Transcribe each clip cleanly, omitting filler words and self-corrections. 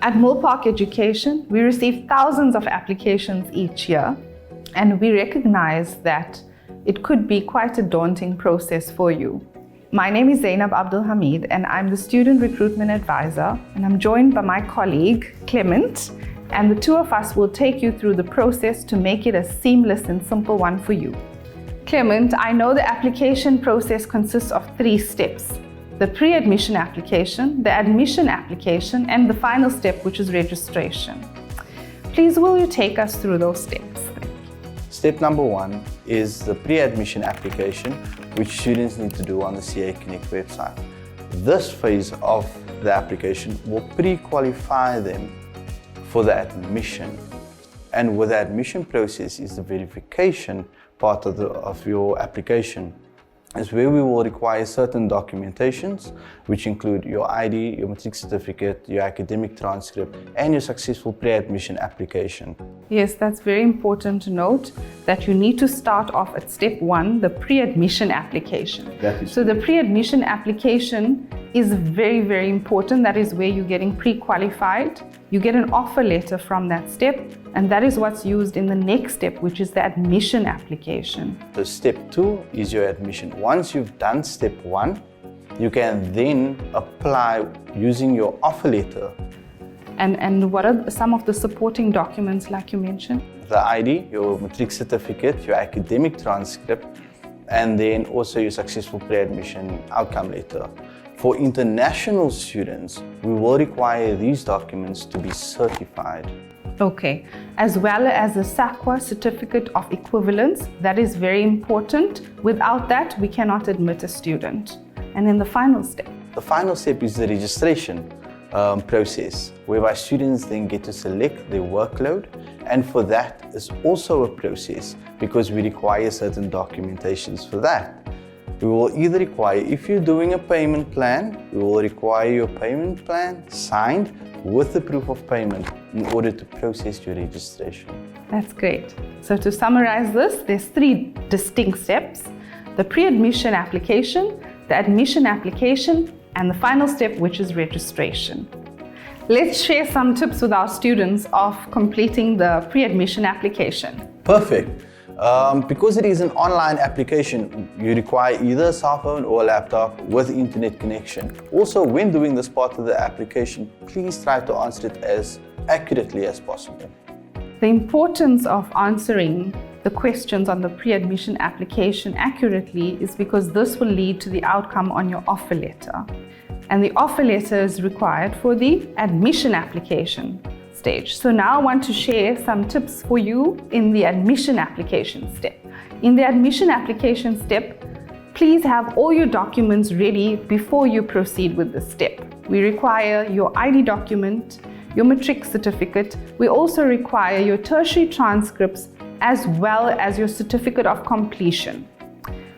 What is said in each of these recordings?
At Mill Park Education, we receive thousands of applications each year, and we recognize that it could be quite a daunting process for you. My name is Zainab Abdul Hamid, and I'm the Student Recruitment Advisor, and I'm joined by my colleague, Clement, and the two of us will take you through the process to make it a seamless and simple one for you. Clement, I know the application process consists of 3 steps: the pre-admission application, the admission application, and the final step, which is registration. Please, will you take us through those steps? Step number 1 is the pre-admission application, which students need to do on the CA Connect website. This phase of the application will pre-qualify them for the admission. And with the admission process is the verification part of your application, is where we will require certain documentations, which include your ID, your matric certificate, your academic transcript, and your successful pre-admission application. Yes, that's very important to note that you need to start off at step 1, the pre-admission application. So the pre-admission application is very, very important. That is where you're getting pre-qualified. You get an offer letter from that step, and that is what's used in the next step, which is the admission application. So step 2 is your admission. Once you've done step 1, you can then apply using your offer letter. And what are some of the supporting documents like you mentioned? The ID, your matric certificate, your academic transcript, and then also your successful pre-admission outcome letter. For international students, we will require these documents to be certified. Okay, as well as the SAQA certificate of equivalence. That is very important. Without that, we cannot admit a student. And then the final step. The final step is the registration process, whereby students then get to select their workload, and for that is also a process because we require certain documentations for that. We will either require, if you're doing a payment plan, we will require your payment plan signed with the proof of payment in order to process your registration. That's great. So to summarize this, there's 3 distinct steps: the pre-admission application, the admission application, and the final step, which is registration. Let's share some tips with our students of completing the pre-admission application. Perfect. Because it is an online application, you require either a cell phone or a laptop with internet connection. Also, when doing this part of the application, please try to answer it as accurately as possible. The importance of answering the questions on the pre-admission application accurately is because this will lead to the outcome on your offer letter. And the offer letter is required for the admission application stage. So now I want to share some tips for you in the admission application step. In the admission application step, please have all your documents ready before you proceed with this step. We require your ID document, your matric certificate. We also require your tertiary transcripts as well as your certificate of completion.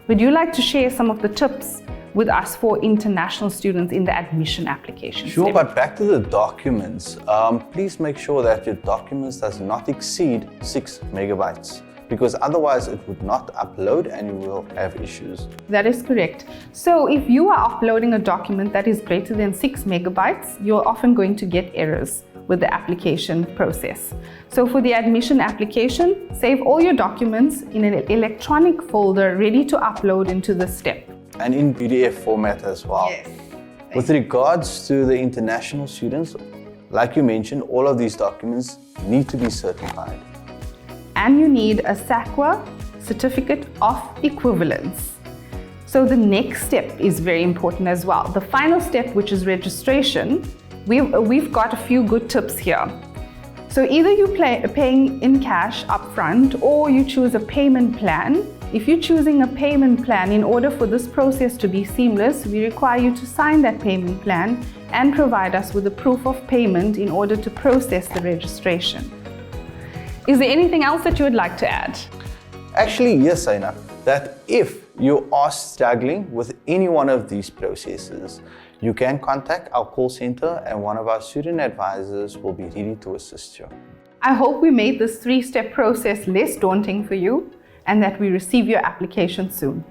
Would you like to share some of the tips with us for international students in the admission application Sure, step? but back to the documents. Please make sure that your documents does not exceed 6 megabytes, because otherwise it would not upload and you will have issues. That is correct. So if you are uploading a document that is greater than 6 megabytes, you're often going to get errors with the application process. So for the admission application, save all your documents in an electronic folder ready to upload into the step. And in PDF format as well. Yes. With regards to the international students, like you mentioned, all of these documents need to be certified. And you need a SAQA certificate of equivalence. So the next step is very important as well. The final step, which is registration, we've got a few good tips here. So either you're paying in cash upfront or you choose a payment plan. If you're choosing a payment plan, in order for this process to be seamless, we require you to sign that payment plan and provide us with a proof of payment in order to process the registration. Is there anything else that you would like to add? Actually, yes, Zainab, that if you are struggling with any one of these processes, you can contact our call center and one of our student advisors will be ready to assist you. I hope we made this 3-step process less daunting for you and that we receive your application soon.